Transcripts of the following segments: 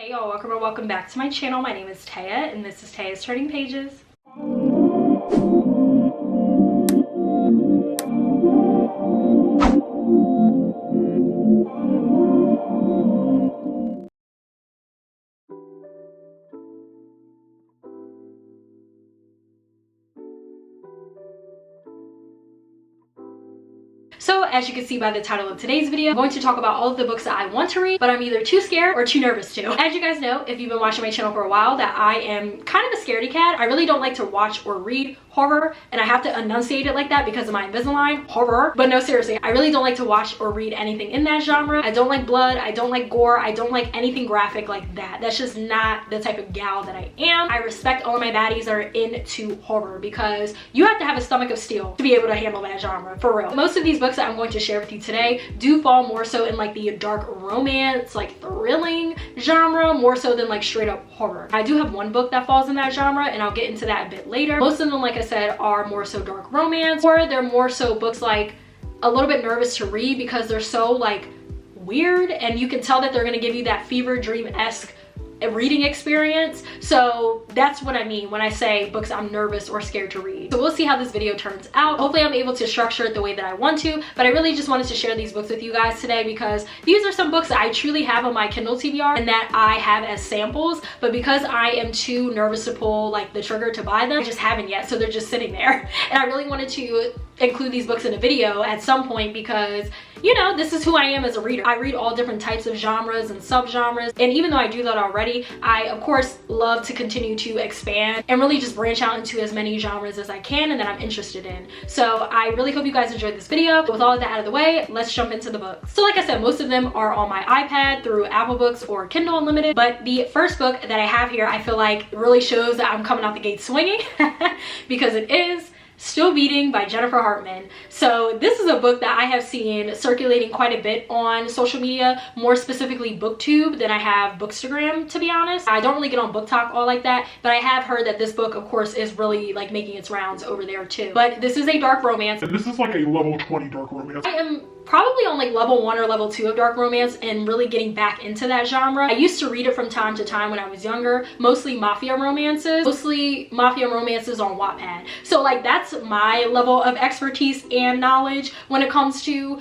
Hey y'all, welcome back to my channel. My name is Taya and this is Taya's Turning Pages. So as you can see by the title of today's video, I'm going to talk about all of the books that I want to read, but I'm either too scared or too nervous to. As you guys know, if you've been watching my channel for a while, that I am kind of a scaredy cat. I really don't like to watch or read horror, and I have to enunciate it like that because of my Invisalign. Horror. But no, seriously, I really don't like to watch or read anything in that genre. I don't like blood, I don't like gore, I don't like anything graphic like that. That's just not the type of gal that I am. I respect all of my baddies that are into horror because you have to have a stomach of steel to be able to handle that genre, for real. Most of these books that I'm going to share with you today do fall more so in like the dark romance, like thrilling genre, more so than like straight up horror. I do have one book that falls in that genre and I'll get into that a bit later. Most of them, like I said, are more so dark romance, or they're more so books like a little bit nervous to read because they're so like weird and you can tell that they're going to give you that fever dream-esque reading experience. So that's what I mean when I say books I'm nervous or scared to read. So we'll see how this video turns out. Hopefully I'm able to structure it the way that I want to, but I really just wanted to share these books with you guys today because these are some books that I truly have on my Kindle TBR and that I have as samples, but because I am too nervous to pull like the trigger to buy them, I just haven't yet, so they're just sitting there. And I really wanted to include these books in a video at some point because, you know, this is who I am as a reader. I read all different types of genres and subgenres, and even though I do that already, I of course love to continue to expand and really just branch out into as many genres as I can and that I'm interested in. So I really hope you guys enjoyed this video. With all of that out of the way, let's jump into the books. So like I said, most of them are on my iPad through Apple Books or Kindle Unlimited, but the first book that I have here I feel like really shows that I'm coming out the gate swinging because it is Still Beating by Jennifer Hartman. So this is a book that I have seen circulating quite a bit on social media, more specifically Booktube than I have Bookstagram, to be honest. I don't really get on BookTok all like that, but I have heard that this book, of course, is really like making its rounds over there too. But this is a dark romance. And this is like a level 20 dark romance. I am probably on like level 1 or level 2 of dark romance and really getting back into that genre. I used to read it from time to time when I was younger, mostly mafia romances on Wattpad. So like that's my level of expertise and knowledge when it comes to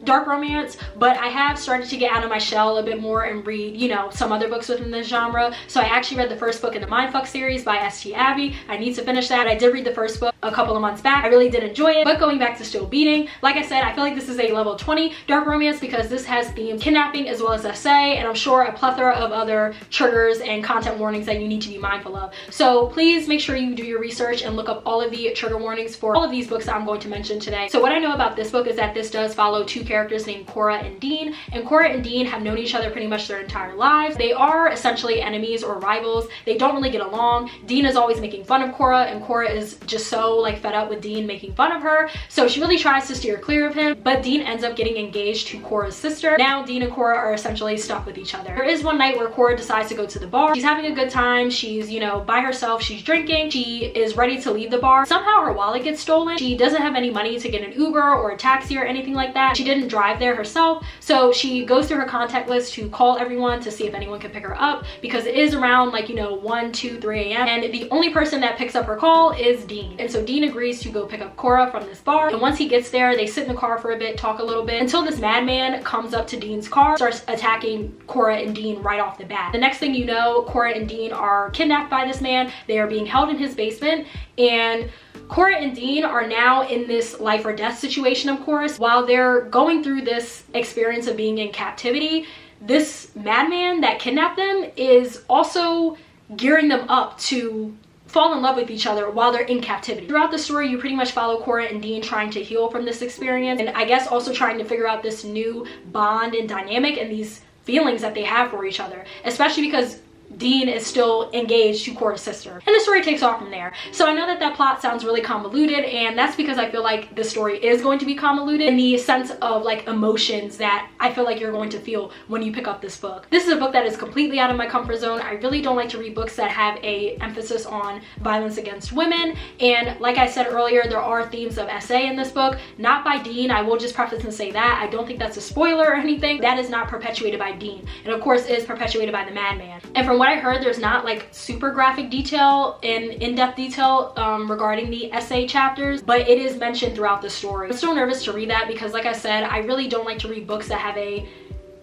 dark romance, but I have started to get out of my shell a bit more and read, you know, some other books within this genre. So I actually read the first book in the Mindfuck series by S.T. Abby. I need to finish that. I did read the first book a couple of months back. I really did enjoy it, but going back to Still Beating, like I said, I feel like this is a level 20 dark romance because this has themes kidnapping as well as SA, and I'm sure a plethora of other triggers and content warnings that you need to be mindful of. So please make sure you do your research and look up all of the trigger warnings for all of these books that I'm going to mention today. So what I know about this book is that this does follow two characters named Cora and Dean, and Cora and Dean have known each other pretty much their entire lives. They are essentially enemies or rivals. They don't really get along. Dean is always making fun of Cora, and Cora is just so like fed up with Dean making fun of her, so she really tries to steer clear of him, but Dean ends up getting engaged to Cora's sister. Now Dean and Cora are essentially stuck with each other. There is one night where Cora decides to go to the bar. She's having a good time. She's, you know, by herself. She's drinking. She is ready to leave the bar. Somehow her wallet gets stolen. She doesn't have any money to get an Uber or a taxi or anything like that. She didn't drive there herself, so she goes through her contact list to call everyone to see if anyone can pick her up because it is around like, you know, 1, 2, 3 a.m. and the only person that picks up her call is Dean. And so Dean agrees to go pick up Cora from this bar, and once he gets there, they sit in the car for a bit, talk a little bit, until this madman comes up to Dean's car, starts attacking Cora and Dean right off the bat. The next thing you know, Cora and Dean are kidnapped by this man. They are being held in his basement, and Cora and Dean are now in this life or death situation, of course. While they're going through this experience of being in captivity, this madman that kidnapped them is also gearing them up to fall in love with each other while they're in captivity. Throughout the story, you pretty much follow Cora and Dean trying to heal from this experience, and I guess also trying to figure out this new bond and dynamic and these feelings that they have for each other, especially because Dean is still engaged to Cora's sister. And the story takes off from there. So I know that that plot sounds really convoluted, and that's because I feel like the story is going to be convoluted in the sense of like emotions that I feel like you're going to feel when you pick up this book. This is a book that is completely out of my comfort zone. I really don't like to read books that have a emphasis on violence against women. And like I said earlier, there are themes of SA in this book, not by Dean. I will just preface and say that. I don't think that's a spoiler or anything. That is not perpetuated by Dean. And of course is perpetuated by the Madman. And from what I heard, there's not like super graphic detail and in-depth detail regarding the SA chapters, but it is mentioned throughout the story. I'm still nervous to read that because like I said, I really don't like to read books that have a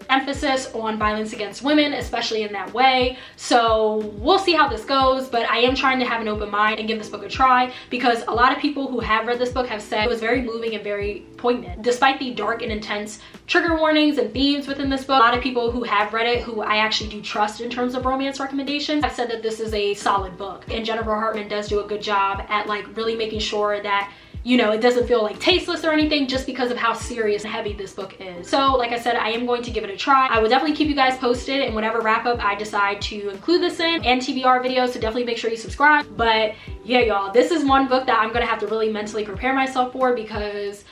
emphasis on violence against women, especially in that way. So we'll see how this goes, but I am trying to have an open mind and give this book a try because a lot of people who have read this book have said it was very moving and very poignant. Despite the dark and intense trigger warnings and themes within this book, a lot of people who have read it, who I actually do trust in terms of romance recommendations, have said that this is a solid book. And Jennifer Hartman does do a good job at like really making sure that, you know, it doesn't feel like tasteless or anything just because of how serious and heavy this book is. So like I said, I am going to give it a try. I will definitely keep you guys posted in whatever wrap up I decide to include this in, and TBR videos, so definitely make sure you subscribe. But yeah, y'all, this is one book that I'm gonna have to really mentally prepare myself for because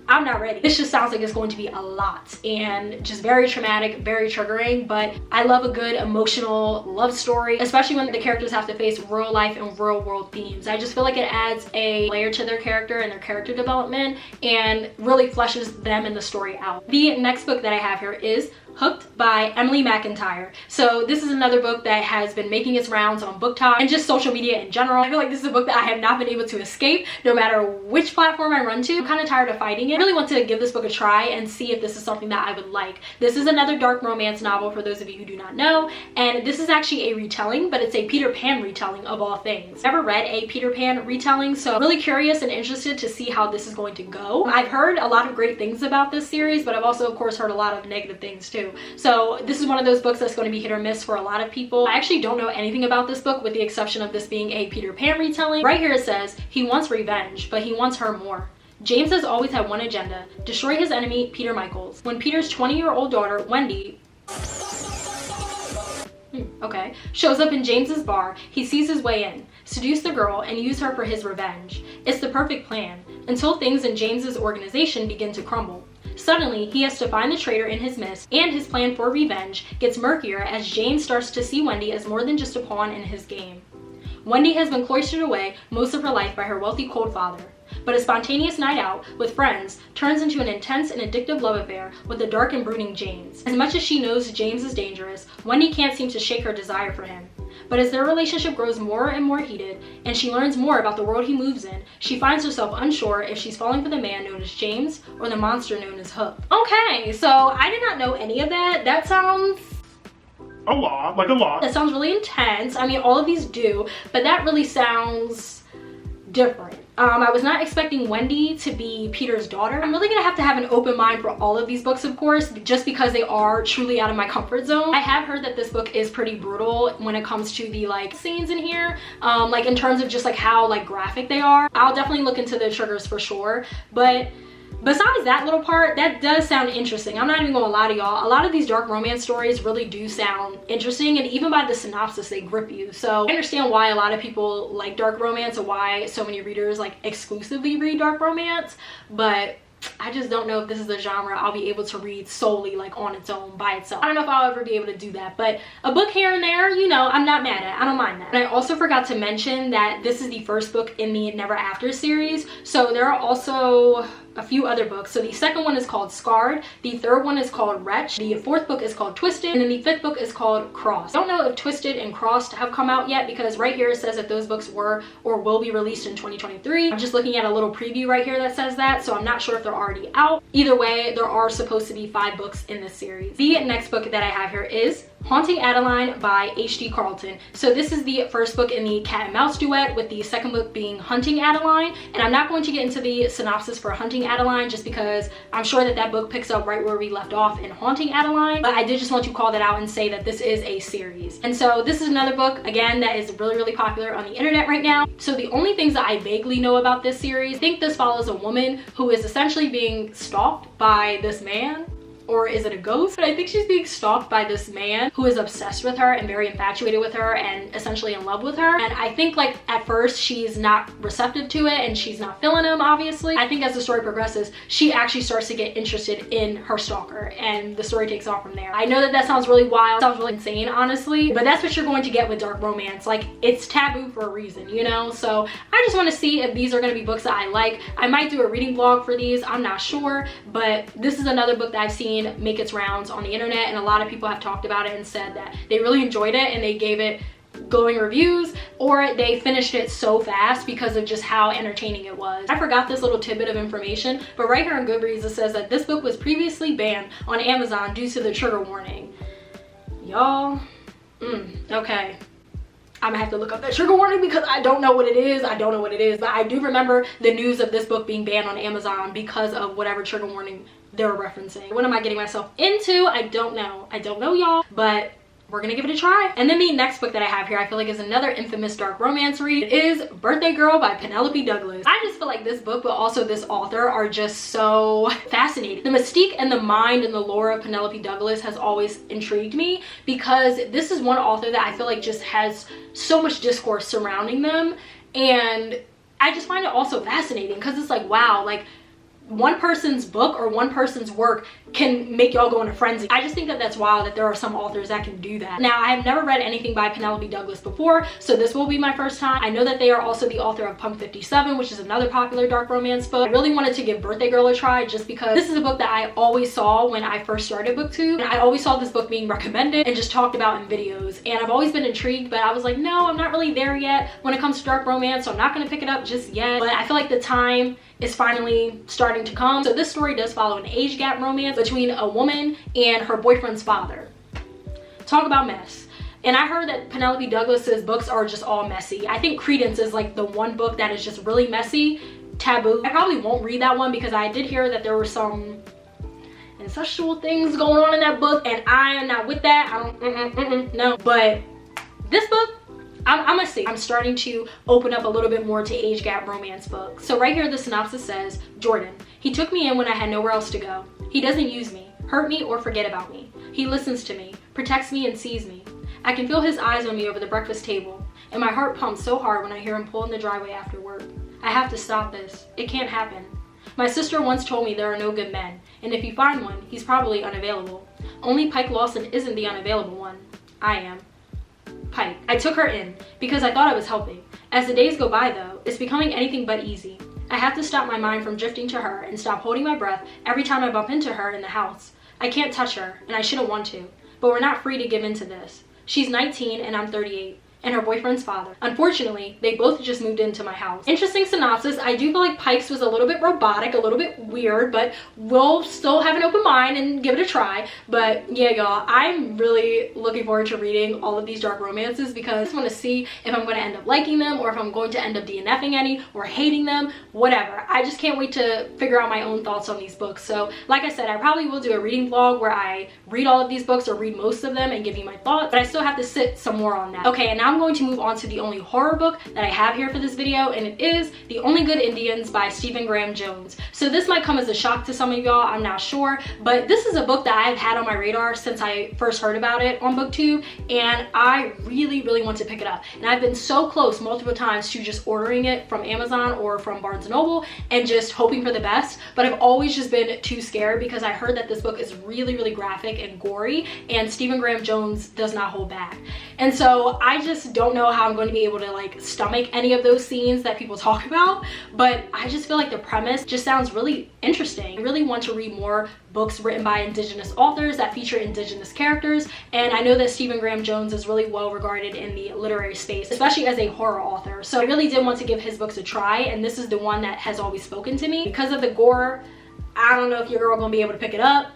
I'm not ready. This just sounds like it's going to be a lot and just very traumatic, very triggering, but I love a good emotional love story, especially when the characters have to face real life and real world themes. I just feel like it adds a layer to their character and their character development and really fleshes them and the story out. The next book that I have here is Hooked by Emily McIntyre. So this is another book that has been making its rounds on BookTok and just social media in general. I feel like this is a book that I have not been able to escape no matter which platform I run to. I'm kind of tired of fighting it. I really want to give this book a try and see if this is something that I would like. This is another dark romance novel for those of you who do not know, and this is actually a retelling, but it's a Peter Pan retelling of all things. Never read a Peter Pan retelling, so I'm really curious and interested to see how this is going to go. I've heard a lot of great things about this series, but I've also of course heard a lot of negative things too. So this is one of those books that's going to be hit or miss for a lot of people. I actually don't know anything about this book with the exception of this being a Peter Pan retelling. Right here it says, he wants revenge, but he wants her more. James has always had one agenda, destroy his enemy, Peter Michaels. When Peter's 20-year-old daughter, Wendy, shows up in James's bar, he sees his way in, seduce the girl, and use her for his revenge. It's the perfect plan, until things in James's organization begin to crumble. Suddenly, he has to find the traitor in his midst, and his plan for revenge gets murkier as James starts to see Wendy as more than just a pawn in his game. Wendy has been cloistered away most of her life by her wealthy cold father, but a spontaneous night out with friends turns into an intense and addictive love affair with the dark and brooding James. As much as she knows James is dangerous, Wendy can't seem to shake her desire for him. But as their relationship grows more and more heated, and she learns more about the world he moves in, she finds herself unsure if she's falling for the man known as James or the monster known as Hook. Okay, so I did not know any of that. That sounds a lot. That sounds really intense. I mean, all of these do, but that really sounds different. I was not expecting Wendy to be Peter's daughter. I'm really gonna have to have an open mind for all of these books, of course, just because they are truly out of my comfort zone. I have heard that this book is pretty brutal when it comes to the like scenes in here, like in terms of just like how like graphic they are. I'll definitely look into the triggers for sure, but besides that little part, that does sound interesting. I'm not even gonna lie to y'all. A lot of these dark romance stories really do sound interesting, and even by the synopsis, they grip you. So I understand why a lot of people like dark romance and why so many readers like exclusively read dark romance, but I just don't know if this is a genre I'll be able to read solely like on its own by itself. I don't know if I'll ever be able to do that, but a book here and there, you know, I'm not mad at. I don't mind that. And I also forgot to mention that this is the first book in the Never After series. So there are also a few other books. So the second one is called Scarred, the third one is called Wretch, the fourth book is called Twisted, and then the fifth book is called Crossed. I don't know if Twisted and Crossed have come out yet because right here it says that those books were or will be released in 2023. I'm just looking at a little preview right here that says that, so I'm not sure if they're already out. Either way, there are supposed to be 5 books in this series. The next book that I have here is Haunting Adeline by H.D. Carlton. So this is the first book in the cat and mouse duet, with the second book being Hunting Adeline. And I'm not going to get into the synopsis for Hunting Adeline just because I'm sure that that book picks up right where we left off in Haunting Adeline. But I did just want to call that out and say that this is a series. And so this is another book, again, that is really, really popular on the internet right now. So the only things that I vaguely know about this series, I think this follows a woman who is essentially being stalked by this man. or is it a ghost? But I think she's being stalked by this man who is obsessed with her and very infatuated with her and essentially in love with her. And I think like at first she's not receptive to it and she's not feeling him, obviously. I think as the story progresses, she actually starts to get interested in her stalker and the story takes off from there. I know that that sounds really wild, sounds really insane, honestly, but that's what you're going to get with dark romance. Like, it's taboo for a reason, you know? So I just want to see if these are going to be books that I like. I might do a reading vlog for these, I'm not sure, but this is another book that I've seen make its rounds on the internet, and a lot of people have talked about it and said that they really enjoyed it and they gave it glowing reviews, or they finished it so fast because of just how entertaining it was. I forgot this little tidbit of information, but right here on Goodreads it says that this book was previously banned on Amazon due to the trigger warning. Y'all, okay. I'm gonna have to look up that trigger warning because I don't know what it is. I don't know what it is, but I do remember the news of this book being banned on Amazon because of whatever trigger warning they're referencing. What am I getting myself into? I don't know. I don't know, y'all, but we're gonna give it a try. And then the next book that I have here, I feel like is another infamous dark romance read. It is Birthday Girl by Penelope Douglas. I just feel like this book, but also this author, are just so fascinating. The mystique and the mind and the lore of Penelope Douglas has always intrigued me because this is one author that I feel like just has so much discourse surrounding them, and I just find it also fascinating because it's like, wow, like one person's book or one person's work can make y'all go into frenzy. I just think that that's wild that there are some authors that can do that. Now, I have never read anything by Penelope Douglas before, so this will be my first time. I know that they are also the author of Pump 57, which is another popular dark romance book. I really wanted to give Birthday Girl a try just because this is a book that I always saw when I first started Booktube, and I always saw this book being recommended and just talked about in videos, and I've always been intrigued, but I was like, no, I'm not really there yet when it comes to dark romance, so I'm not gonna pick it up just yet. But I feel like the time is finally starting to come. So this story does follow an age gap romance between a woman and her boyfriend's father. Talk about mess. And I heard that Penelope Douglas's books are just all messy. I think Credence is like the one book that is just really messy, taboo. I probably won't read that one because I did hear that there were some incestual things going on in that book, and I am not with that. I don't, no. But this book, I'm gonna see. I'm starting to open up a little bit more to age gap romance books. So right here the synopsis says, Jordan. He took me in when I had nowhere else to go. He doesn't use me, hurt me, or forget about me. He listens to me, protects me, and sees me. I can feel his eyes on me over the breakfast table, and my heart pumps so hard when I hear him pull in the driveway after work. I have to stop this. It can't happen. My sister once told me there are no good men, and if you find one, he's probably unavailable. Only Pike Lawson isn't the unavailable one. I am. Pike. I took her in because I thought I was helping. As the days go by though, it's becoming anything but easy. I have to stop my mind from drifting to her and stop holding my breath every time I bump into her in the house. I can't touch her, and I shouldn't want to, but we're not free to give in to this. She's 19 and I'm 38. And her boyfriend's father. Unfortunately, they both just moved into my house. Interesting synopsis. I do feel like Pike's was a little bit robotic, a little bit weird, but we'll still have an open mind and give it a try. But yeah, y'all, I'm really looking forward to reading all of these dark romances because I just want to see if I'm going to end up liking them or if I'm going to end up DNFing any or hating them, whatever. I just can't wait to figure out my own thoughts on these books. So like I said, I probably will do a reading vlog where I read all of these books or read most of them and give you my thoughts, but I still have to sit some more on that. Okay, and now I'm going to move on to the only horror book that I have here for this video, and it is The Only Good Indians by Stephen Graham Jones. So this might come as a shock to some of y'all, I'm not sure, but this is a book that I've had on my radar since I first heard about it on Booktube, and I really want to pick it up. And I've been so close multiple times to just ordering it from Amazon or from Barnes & Noble and just hoping for the best, but I've always just been too scared because I heard that this book is really graphic and gory, and Stephen Graham Jones does not hold back. And so I just don't know how I'm going to be able to like stomach any of those scenes that people talk about, but I just feel like the premise just sounds really interesting. I really want to read more books written by Indigenous authors that feature Indigenous characters, and I know that Stephen Graham Jones is really well regarded in the literary space, especially as a horror author. So I really did want to give his books a try, and this is the one that has always spoken to me. Because of the gore, I don't know if your girl gonna be able to pick it up.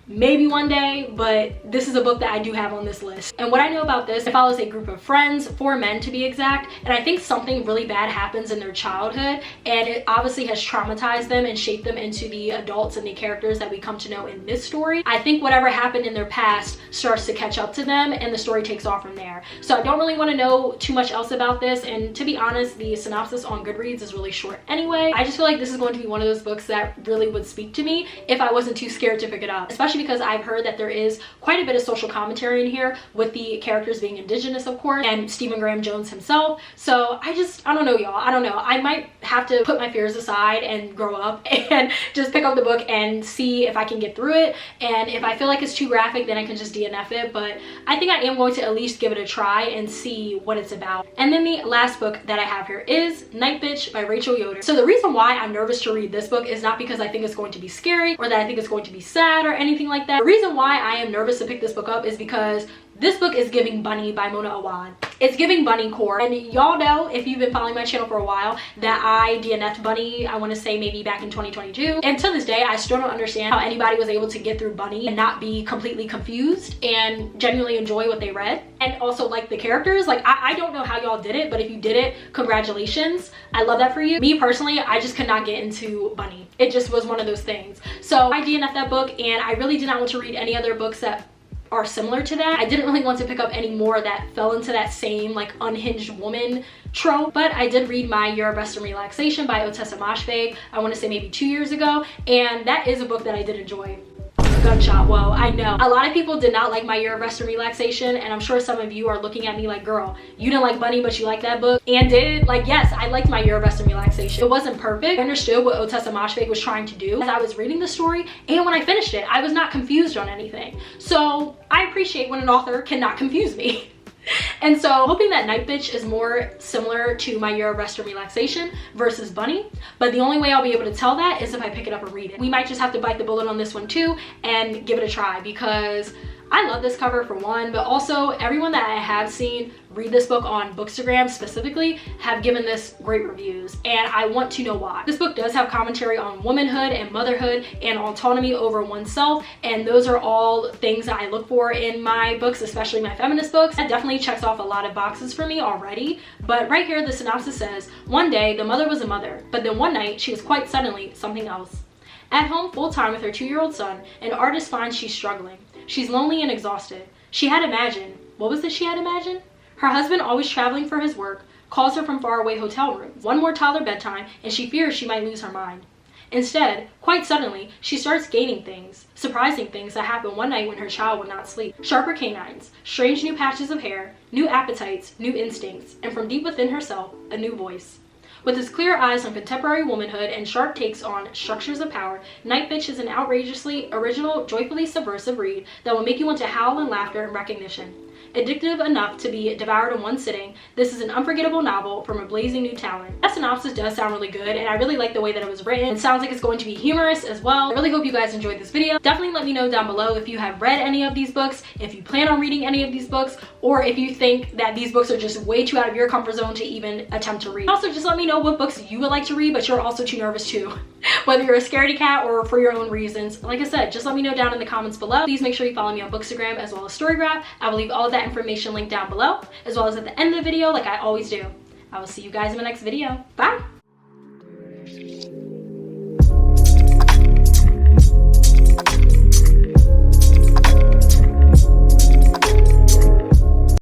Maybe one day, but this is a book that I do have on this list. And what I know about this, it follows a group of friends, 4 men to be exact, and I think something really bad happens in their childhood, and it obviously has traumatized them and shaped them into the adults and the characters that we come to know in this story. I think whatever happened in their past starts to catch up to them, and the story takes off from there. So I don't really want to know too much else about this, and to be honest, the synopsis on Goodreads is really short anyway. I just feel like this is going to be one of those books that really would speak to me if I wasn't too scared to pick it up, especially especially because I've heard that there is quite a bit of social commentary in here with the characters being indigenous, of course, and Stephen Graham Jones himself. So I don't know, y'all. I don't know. I might have to put my fears aside and grow up and just pick up the book and see if I can get through it. And if I feel like it's too graphic, then I can just DNF it. But I think I am going to at least give it a try and see what it's about. And then the last book that I have here is Night Bitch by Rachel Yoder. So the reason why I'm nervous to read this book is not because I think it's going to be scary or that I think it's going to be sad or anything like that. The reason why I am nervous to pick this book up is because this book is giving Bunny by Mona Awad. It's giving Bunny core. And y'all know, if you've been following my channel for a while, that I DNF'd Bunny, I want to say maybe back in 2022. And to this day, I still don't understand how anybody was able to get through Bunny and not be completely confused and genuinely enjoy what they read. And also like the characters. Like, I don't know how y'all did it, but if you did it, congratulations. I love that for you. Me personally, I just could not get into Bunny. It just was one of those things. So I DNF'd that book, and I really did not want to read any other books that are similar to that. I didn't really want to pick up any more that fell into that same like unhinged woman trope, but I did read My Year of Rest and Relaxation by Otessa Moshfegh, I want to say maybe 2 years ago, and that is a book that I did enjoy. Gunshot, whoa, I know. A lot of people did not like My Year of Rest and Relaxation, and I'm sure some of you are looking at me like, girl, you didn't like Bunny, but you like that book. And did, like, yes, I liked My Year of Rest and Relaxation. It wasn't perfect. I understood what Otessa Moshfegh was trying to do as I was reading the story, and when I finished it, I was not confused on anything. So I appreciate when an author cannot confuse me. And so hoping that Night Bitch is more similar to My Year of Rest and Relaxation versus Bunny, but the only way I'll be able to tell that is if I pick it up and read it. We might just have to bite the bullet on this one too and give it a try, because I love this cover for one, but also everyone that I have seen read this book on Bookstagram specifically have given this great reviews, and I want to know why. This book does have commentary on womanhood and motherhood and autonomy over oneself, and those are all things that I look for in my books, especially my feminist books. That definitely checks off a lot of boxes for me already. But right here, the synopsis says, one day the mother was a mother, but then one night she was quite suddenly something else. At home full-time with her 2-year-old son, an artist finds she's struggling. She's lonely and exhausted. She had imagined. What was it she had imagined? Her husband, always traveling for his work, calls her from faraway hotel rooms. One more toddler bedtime, and she fears she might lose her mind. Instead, quite suddenly, she starts gaining things, surprising things that happen one night when her child would not sleep. Sharper canines, strange new patches of hair, new appetites, new instincts, and from deep within herself, a new voice. With his clear eyes on contemporary womanhood and sharp takes on structures of power, Night Bitch is an outrageously original, joyfully subversive read that will make you want to howl in laughter and recognition. Addictive enough to be devoured in one sitting, this is an unforgettable novel from a blazing new talent. That synopsis does sound really good, and I really like the way that it was written. It sounds like it's going to be humorous as well. I really hope you guys enjoyed this video. Definitely let me know down below if you have read any of these books, if you plan on reading any of these books, or if you think that these books are just way too out of your comfort zone to even attempt to read. Also, just let me know what books you would like to read, but you're also too nervous to. Whether you're a scaredy cat or for your own reasons. Like I said, just let me know down in the comments below. Please make sure you follow me on Bookstagram as well as Storygraph. I will leave all of that information linked down below, as well as at the end of the video like I always do. I will see you guys in my next video. Bye!